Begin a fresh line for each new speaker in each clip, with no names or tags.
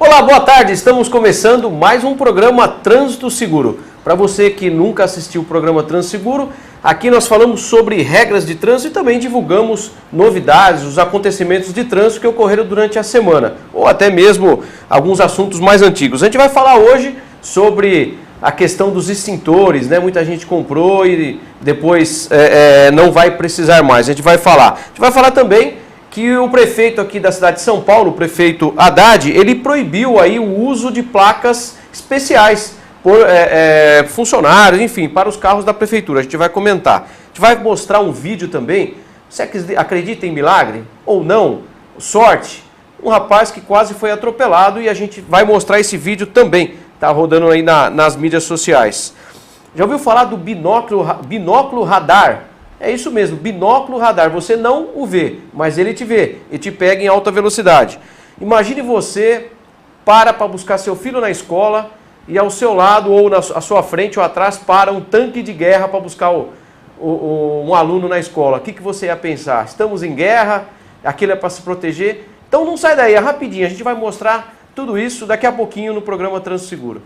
Olá, boa tarde. Estamos começando mais um programa Trânsito Seguro. Para você que nunca assistiu o programa Trânsito Seguro, aqui nós falamos sobre regras de trânsito e também divulgamos novidades, os acontecimentos de trânsito que ocorreram durante a semana, ou até mesmo alguns assuntos mais antigos. A gente vai falar hoje sobre a questão dos extintores, né? Muita gente comprou e depois não vai precisar mais. A gente vai falar também que o prefeito aqui da cidade de São Paulo, o prefeito Haddad, ele proibiu aí o uso de placas especiais por funcionários, enfim, para os carros da prefeitura. A gente vai comentar. A gente vai mostrar um vídeo também. Você acredita em milagre ou não? Sorte. Um rapaz que quase foi atropelado e a gente vai mostrar esse vídeo também. Está rodando aí nas mídias sociais. Já ouviu falar do binóculo radar? É isso mesmo, binóculo radar. Você não o vê, mas ele te vê e te pega em alta velocidade. Imagine você para buscar seu filho na escola e ao seu lado ou à sua frente ou atrás para um tanque de guerra para buscar um aluno na escola. O que você ia pensar? Estamos em guerra, aquilo é para se proteger? Então não sai daí, é rapidinho, a gente vai mostrar tudo isso daqui a pouquinho no programa Trânsito Seguro.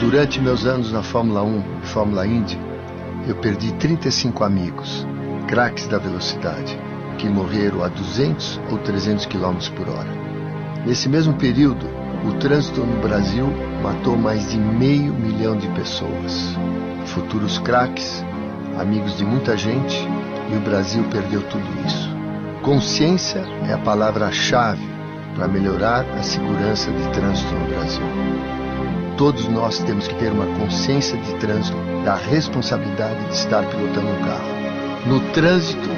Durante meus anos na Fórmula 1 e Fórmula Indy, eu perdi 35 amigos, craques da velocidade, que morreram a 200 ou 300 km por hora. Nesse mesmo período, o trânsito no Brasil matou mais de 500 mil de pessoas. Futuros craques, amigos de muita gente, e o Brasil perdeu tudo isso. Consciência é a palavra-chave para melhorar a segurança de trânsito no Brasil. Todos nós temos que ter uma consciência de trânsito da responsabilidade de estar pilotando um carro. No trânsito,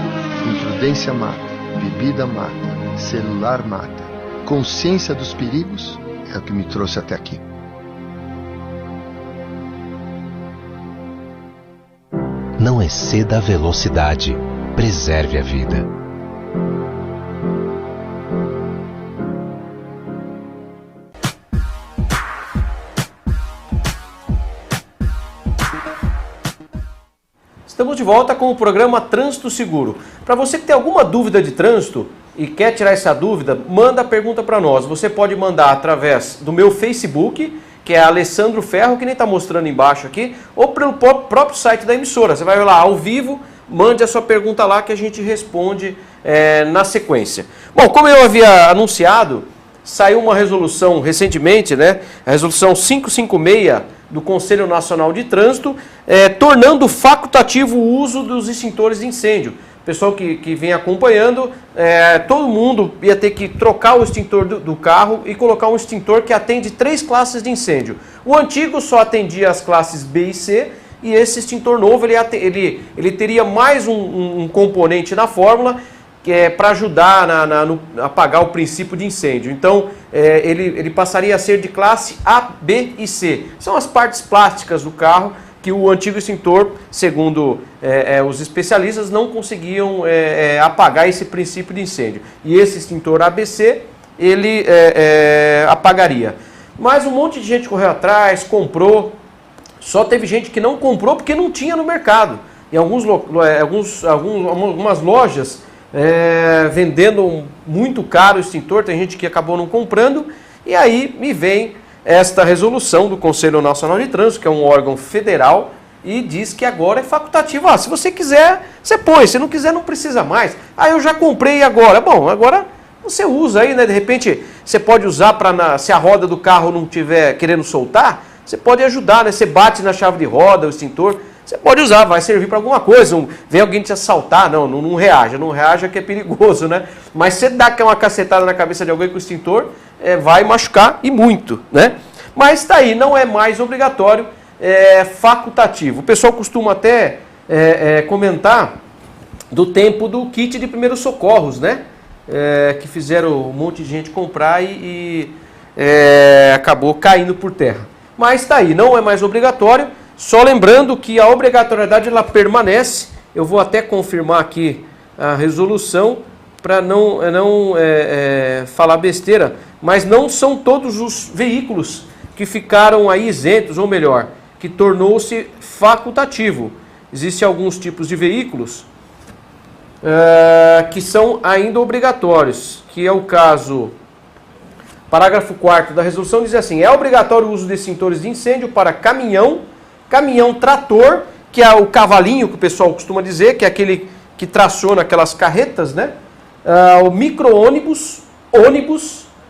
imprudência mata, bebida mata, celular mata. Consciência dos perigos é o que me trouxe até aqui.
Não exceda a velocidade. Preserve a vida.
Estamos de volta com o programa Trânsito Seguro. Para você que tem alguma dúvida de trânsito e quer tirar essa dúvida, manda a pergunta para nós. Você pode mandar através do meu Facebook, que é Alessandro Ferro, que nem está mostrando embaixo aqui, ou pelo próprio site da emissora. Você vai lá ao vivo, mande a sua pergunta lá que a gente responde na sequência. Bom, como eu havia anunciado, saiu uma resolução recentemente, né? A resolução 556 do Conselho Nacional de Trânsito, tornando facultativo o uso dos extintores de incêndio. Pessoal que vem acompanhando, todo mundo ia ter que trocar o extintor do carro e colocar um extintor que atende 3 classes de incêndio. O antigo só atendia as classes B e C, e esse extintor novo ele teria mais um componente na fórmula, que é para ajudar a apagar o princípio de incêndio. Então, ele passaria a ser de classe A, B e C. São as partes plásticas do carro que o antigo extintor, segundo os especialistas, não conseguiam apagar esse princípio de incêndio. E esse extintor ABC, ele apagaria. Mas um monte de gente correu atrás, comprou. Só teve gente que não comprou porque não tinha no mercado. Em algumas lojas, vendendo muito caro o extintor, tem gente que acabou não comprando, e aí me vem esta resolução do Conselho Nacional de Trânsito, que é um órgão federal, e diz que agora é facultativo. Se você quiser, você põe, se não quiser, não precisa mais. Eu já comprei agora. Bom, agora você usa aí, né? De repente, você pode usar se a roda do carro não estiver querendo soltar, você pode ajudar, né? Você bate na chave de roda, o extintor, você pode usar, vai servir para alguma coisa. Vem alguém te assaltar, não reaja que é perigoso, né? Mas você dá uma cacetada na cabeça de alguém com o extintor, vai machucar e muito, né? Mas tá aí, não é mais obrigatório, é facultativo. O pessoal costuma até comentar do tempo do kit de primeiros socorros, né? Que fizeram um monte de gente comprar e acabou caindo por terra. Mas tá aí, não é mais obrigatório. Só lembrando que a obrigatoriedade ela permanece. Eu vou até confirmar aqui a resolução para não falar besteira, mas não são todos os veículos que ficaram aí isentos, ou melhor, que tornou-se facultativo. Existem alguns tipos de veículos que são ainda obrigatórios, que é o caso, parágrafo 4º da resolução diz assim: é obrigatório o uso de extintores de incêndio para caminhão trator, que é o cavalinho que o pessoal costuma dizer, que é aquele que traciona aquelas carretas, né? O micro-ônibus,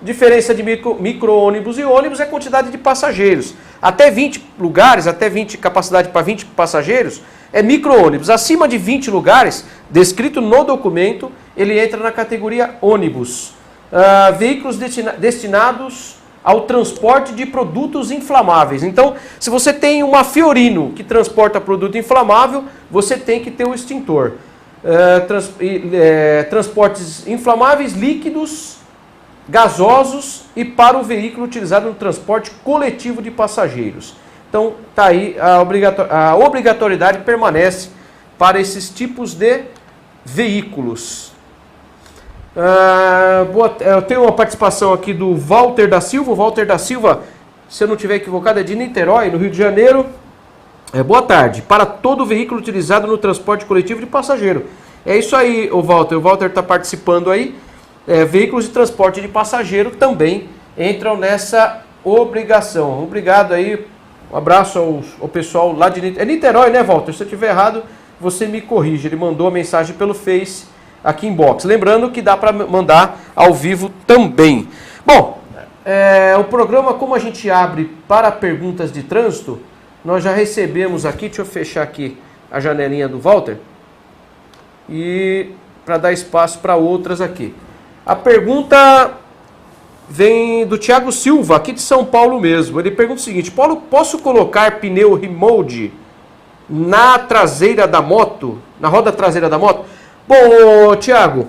diferença de micro-ônibus e ônibus é a quantidade de passageiros. Até 20 lugares, capacidade para 20 passageiros, é micro-ônibus. Acima de 20 lugares, descrito no documento, ele entra na categoria ônibus. Veículos destinados ao transporte de produtos inflamáveis. Então, se você tem uma Fiorino que transporta produto inflamável, você tem que ter o extintor. Transportes inflamáveis líquidos, gasosos e para o veículo utilizado no transporte coletivo de passageiros. Então, está aí, a obrigatoriedade permanece para esses tipos de veículos. Eu tenho uma participação aqui do Walter da Silva. O Walter da Silva, se eu não estiver equivocado, é de Niterói, no Rio de Janeiro. Boa tarde. Para todo veículo utilizado no transporte coletivo de passageiro. É isso aí, o Walter. O Walter está participando aí. Veículos de transporte de passageiro também entram nessa obrigação. Obrigado aí. Um abraço ao pessoal lá de Niterói. É Niterói, né, Walter? Se eu estiver errado, você me corrige. Ele mandou a mensagem pelo Face aqui em box. Lembrando que dá para mandar ao vivo também. Bom, o programa, como a gente abre para perguntas de trânsito, nós já recebemos aqui, deixa eu fechar aqui a janelinha do Walter, e para dar espaço para outras aqui. A pergunta vem do Thiago Silva, aqui de São Paulo mesmo. Ele pergunta o seguinte: Paulo, posso colocar pneu remold na traseira da moto, na roda traseira da moto? Bom, Thiago,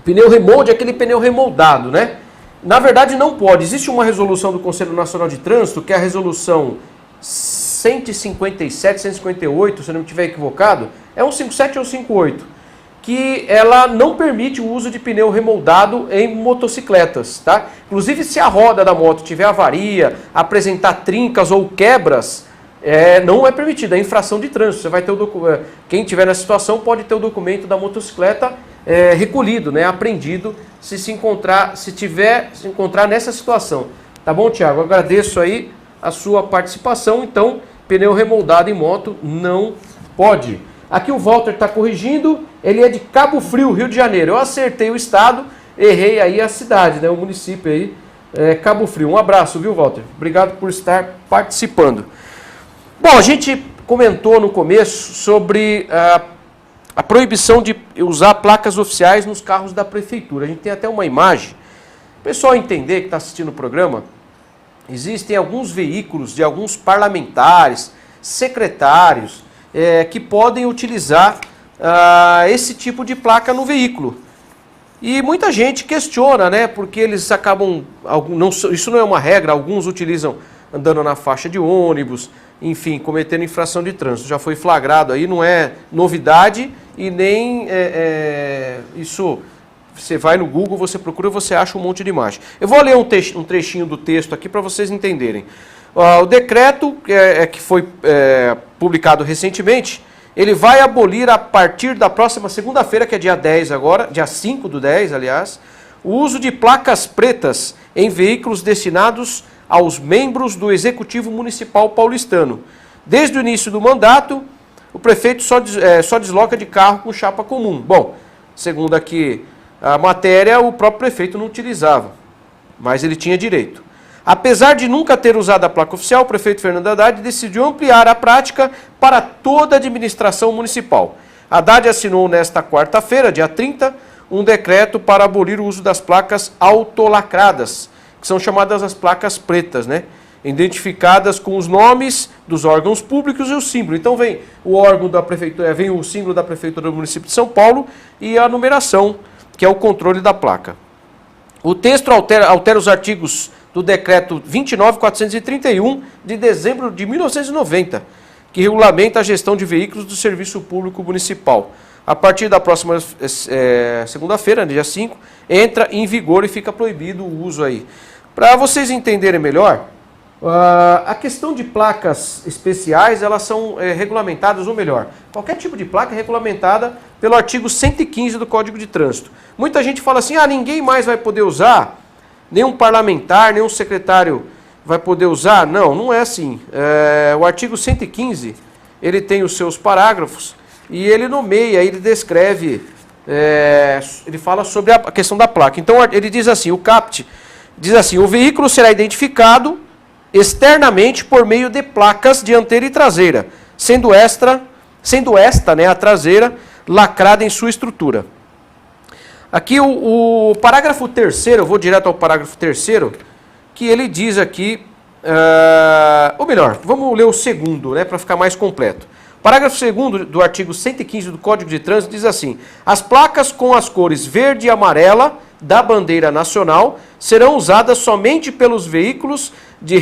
pneu remold é aquele pneu remoldado, né? Na verdade não pode. Existe uma resolução do Conselho Nacional de Trânsito, que é a resolução 157, 158, se eu não estiver equivocado, é um 57 ou 58, que ela não permite o uso de pneu remoldado em motocicletas, tá? Inclusive, se a roda da moto tiver avaria, apresentar trincas ou quebras, não é permitido, é infração de trânsito. Você vai ter quem tiver nessa situação pode ter o documento da motocicleta recolhido, né, apreendido, se encontrar nessa situação. Tá bom, Thiago? Agradeço aí a sua participação. Então, pneu remoldado em moto não pode. Aqui o Walter está corrigindo, ele é de Cabo Frio, Rio de Janeiro. Eu acertei o estado, errei aí a cidade, né, o município aí, Cabo Frio. Um abraço, viu, Walter? Obrigado por estar participando. Bom, a gente comentou no começo sobre a proibição de usar placas oficiais nos carros da prefeitura. A gente tem até uma imagem. O pessoal entender que está assistindo o programa, existem alguns veículos de alguns parlamentares, secretários, que podem utilizar esse tipo de placa no veículo. E muita gente questiona, né? Porque eles acabam... isso não é uma regra, alguns utilizam andando na faixa de ônibus, enfim, cometendo infração de trânsito. Já foi flagrado aí, não é novidade e nem isso... Você vai no Google, você procura, você acha um monte de imagem. Eu vou ler um trechinho do texto aqui para vocês entenderem. O decreto que foi publicado recentemente, ele vai abolir a partir da próxima segunda-feira, que é dia 10 agora, dia 5/10, aliás, o uso de placas pretas em veículos destinados aos membros do Executivo Municipal paulistano. Desde o início do mandato, o prefeito só desloca de carro com chapa comum. Bom, segundo aqui a matéria, o próprio prefeito não utilizava, mas ele tinha direito. Apesar de nunca ter usado a placa oficial, o prefeito Fernando Haddad decidiu ampliar a prática para toda a administração municipal. Haddad assinou nesta quarta-feira, dia 30, um decreto para abolir o uso das placas autolacradas, que são chamadas as placas pretas, né? Identificadas com os nomes dos órgãos públicos e o símbolo. Então vem o órgão da prefeitura, vem o símbolo da prefeitura do município de São Paulo e a numeração, que é o controle da placa. O texto altera os artigos do decreto 29.431 de dezembro de 1990, que regulamenta a gestão de veículos do Serviço Público Municipal. A partir da próxima segunda-feira, dia 5, entra em vigor e fica proibido o uso aí. Para vocês entenderem melhor, A questão de placas especiais, elas são regulamentadas, ou melhor, qualquer tipo de placa é regulamentada pelo artigo 115 do Código de Trânsito. Muita gente fala assim, ninguém mais vai poder usar, nenhum parlamentar, nenhum secretário vai poder usar. Não, não é assim. O artigo 115, ele tem os seus parágrafos e ele nomeia, ele descreve, ele fala sobre a questão da placa. Então ele diz assim, o CAPT diz assim, o veículo será identificado externamente por meio de placas dianteira e traseira, sendo esta, a traseira, lacrada em sua estrutura. Aqui o parágrafo 3º, eu vou direto ao parágrafo 3º, que ele diz aqui, ou melhor, vamos ler o 2º, né, para ficar mais completo. Parágrafo 2º do artigo 115 do Código de Trânsito diz assim, as placas com as cores verde e amarela da bandeira nacional serão usadas somente pelos veículos de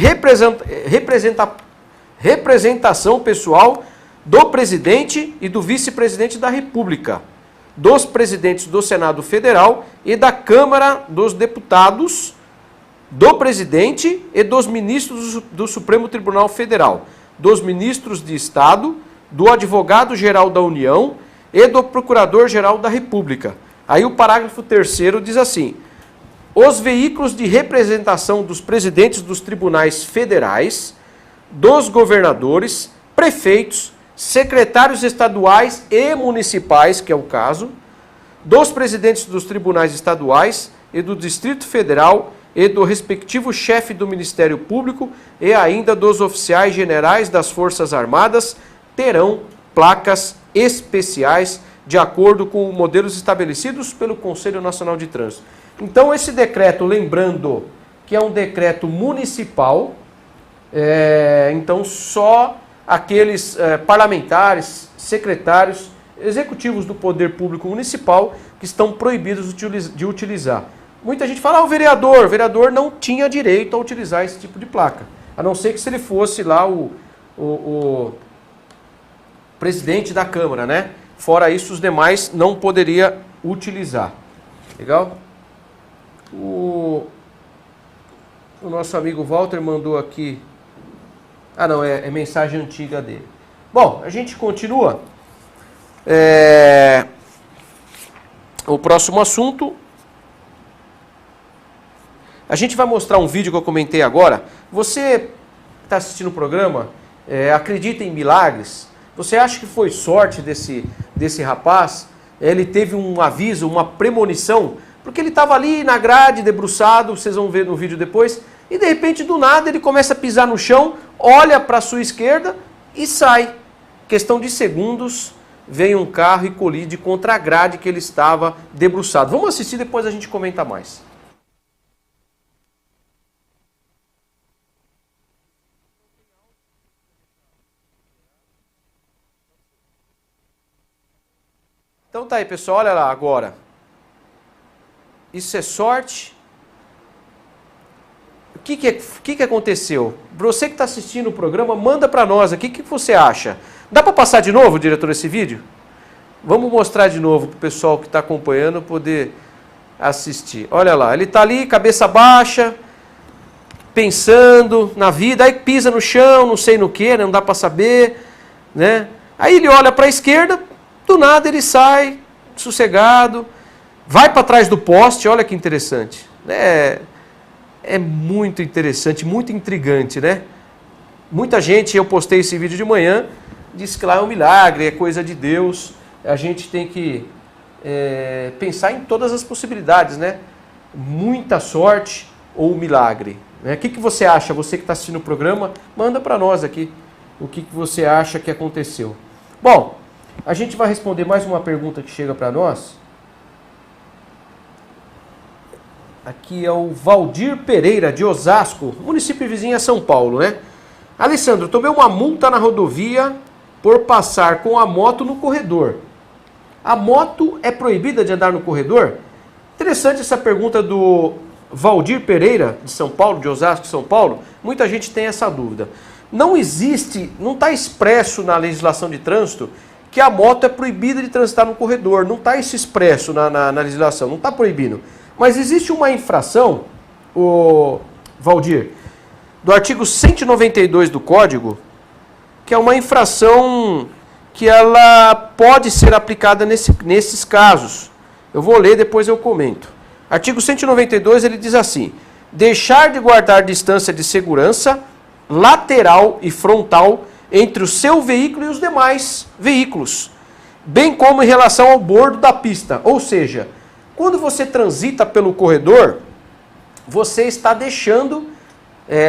representação pessoal do presidente e do vice-presidente da República, dos presidentes do Senado Federal e da Câmara dos Deputados, do presidente e dos ministros do Supremo Tribunal Federal, dos ministros de Estado, do Advogado-Geral da União e do Procurador-Geral da República. Aí o parágrafo 3º diz assim, os veículos de representação dos presidentes dos tribunais federais, dos governadores, prefeitos, secretários estaduais e municipais, que é o caso, dos presidentes dos tribunais estaduais e do Distrito Federal e do respectivo chefe do Ministério Público e ainda dos oficiais generais das Forças Armadas terão placas especiais de acordo com modelos estabelecidos pelo Conselho Nacional de Trânsito. Então esse decreto, lembrando que é um decreto municipal, então só aqueles parlamentares, secretários, executivos do Poder Público Municipal que estão proibidos de utilizar. Muita gente fala, o vereador não tinha direito a utilizar esse tipo de placa, a não ser que se ele fosse lá o presidente da Câmara, né? Fora isso, os demais não poderia utilizar. Legal? O nosso amigo Walter mandou aqui... não, é mensagem antiga dele. Bom, a gente continua. O próximo assunto... A gente vai mostrar um vídeo que eu comentei agora. Você que está assistindo o programa, acredita em milagres? Você acha que foi sorte desse rapaz? Ele teve um aviso, uma premonição, porque ele estava ali na grade, debruçado, vocês vão ver no vídeo depois, e de repente, do nada, ele começa a pisar no chão, olha para a sua esquerda e sai. Questão de segundos, vem um carro e colide contra a grade que ele estava debruçado. Vamos assistir, depois a gente comenta mais. Então tá aí, pessoal, olha lá agora. Isso é sorte? O que aconteceu? Você que está assistindo o programa, manda para nós aqui, o que você acha? Dá para passar de novo, diretor, esse vídeo? Vamos mostrar de novo para o pessoal que está acompanhando poder assistir. Olha lá, ele está ali, cabeça baixa, pensando na vida, aí pisa no chão, não sei no que, não dá para saber, né? Aí ele olha para a esquerda, do nada ele sai, sossegado, vai para trás do poste, olha que interessante. É muito interessante, muito intrigante, né? Muita gente, eu postei esse vídeo de manhã, disse que lá é um milagre, é coisa de Deus. A gente tem que pensar em todas as possibilidades, né? Muita sorte ou milagre. Né? O que você acha? Você que está assistindo o programa, manda para nós aqui o que você acha que aconteceu. Bom, a gente vai responder mais uma pergunta que chega para nós. Aqui é o Valdir Pereira, de Osasco, município vizinho a São Paulo, né? Alessandro, tomei uma multa na rodovia por passar com a moto no corredor. A moto é proibida de andar no corredor? Interessante essa pergunta do Valdir Pereira, de São Paulo, de Osasco, São Paulo. Muita gente tem essa dúvida. Não existe, não está expresso na legislação de trânsito que a moto é proibida de transitar no corredor. Não está isso expresso na legislação, não está proibindo. Mas existe uma infração, Valdir, do artigo 192 do Código, que é uma infração que ela pode ser aplicada nesses casos. Eu vou ler, depois eu comento. Artigo 192, ele diz assim: deixar de guardar distância de segurança lateral e frontal entre o seu veículo e os demais veículos, bem como em relação ao bordo da pista. Ou seja, quando você transita pelo corredor, você está deixando,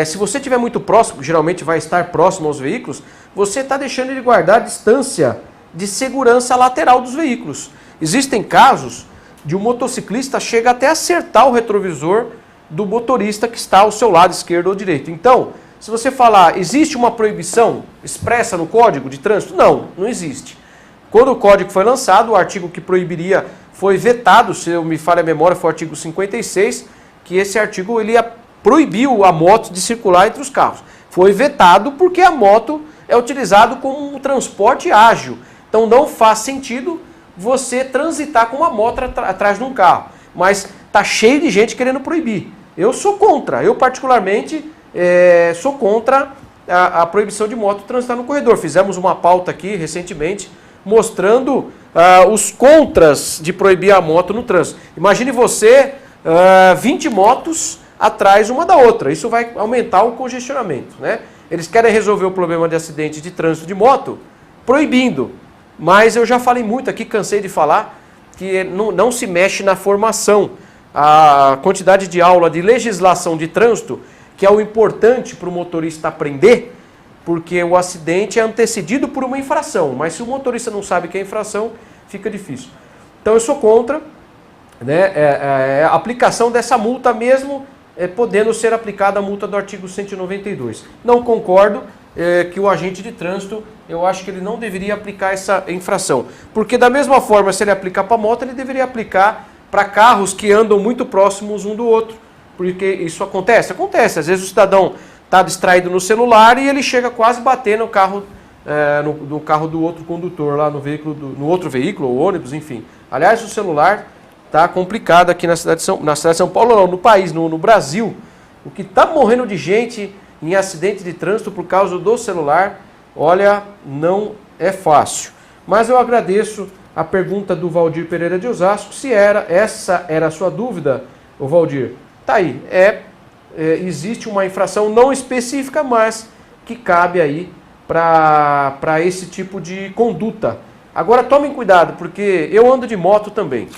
se você estiver muito próximo, geralmente vai estar próximo aos veículos, você está deixando de guardar distância de segurança lateral dos veículos. Existem casos de um motociclista chega até acertar o retrovisor do motorista que está ao seu lado esquerdo ou direito. Então, se você falar, existe uma proibição expressa no Código de Trânsito? Não, não existe. Quando o Código foi lançado, o artigo que proibiria foi vetado, se eu me falha a memória, foi o artigo 56, que esse artigo ele proibiu a moto de circular entre os carros. Foi vetado porque a moto é utilizado como um transporte ágil. Então não faz sentido você transitar com uma moto atrás de um carro. Mas está cheio de gente querendo proibir. Eu sou contra, eu particularmente sou contra a proibição de moto transitar no corredor. Fizemos uma pauta aqui recentemente mostrando os contras de proibir a moto no trânsito. Imagine você 20 motos atrás uma da outra. Isso vai aumentar o congestionamento, né? Eles querem resolver o problema de acidente de trânsito de moto proibindo. Mas eu já falei muito aqui, cansei de falar, que não se mexe na formação. A quantidade de aula de legislação de trânsito, que é o importante para o motorista aprender, porque o acidente é antecedido por uma infração. Mas se o motorista não sabe que é infração, fica difícil. Então eu sou contra, né, a aplicação dessa multa mesmo, podendo ser aplicada a multa do artigo 192. Não concordo que o agente de trânsito, eu acho que ele não deveria aplicar essa infração. Porque da mesma forma, se ele aplicar para moto, ele deveria aplicar para carros que andam muito próximos um do outro. Porque isso acontece? Acontece. Às vezes o cidadão está distraído no celular e ele chega quase a bater no carro, no carro do outro condutor, lá no veículo, no outro veículo, ou ônibus, enfim. Aliás, o celular está complicado aqui na cidade de São Paulo, não, no país, no Brasil. O que está morrendo de gente em acidente de trânsito por causa do celular, olha, não é fácil. Mas eu agradeço a pergunta do Valdir Pereira de Osasco, se essa era a sua dúvida, o Valdir. Tá aí, existe uma infração não específica, mas que cabe aí para esse tipo de conduta. Agora tomem cuidado, porque eu ando de moto também.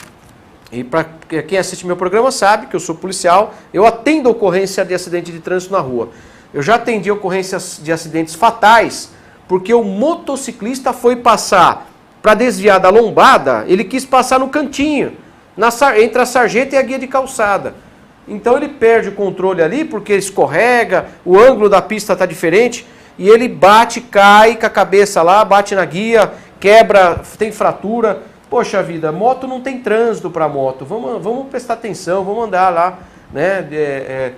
E para quem assiste meu programa sabe que eu sou policial, eu atendo ocorrência de acidente de trânsito na rua. Eu já atendi ocorrências de acidentes fatais, porque o motociclista foi passar para desviar da lombada, ele quis passar no cantinho, entre a sarjeta e a guia de calçada. Então ele perde o controle ali, porque ele escorrega, o ângulo da pista está diferente, e ele bate, cai com a cabeça lá, bate na guia, quebra, tem fratura. Poxa vida, moto não tem trânsito para moto, vamos prestar atenção, vamos andar lá, né?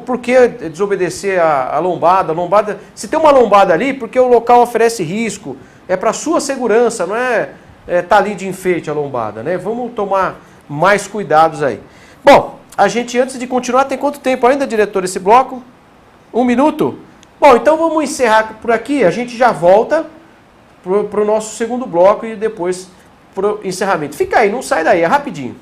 Por que desobedecer a lombada? Se tem uma lombada ali, porque o local oferece risco, é para sua segurança, não tá ali de enfeite a lombada, né? Vamos tomar mais cuidados aí. Bom, a gente, antes de continuar, tem quanto tempo ainda, diretor, esse bloco? 1 minuto? Bom, então vamos encerrar por aqui, a gente já volta para o nosso segundo bloco e depois para o encerramento. Fica aí, não sai daí, é rapidinho.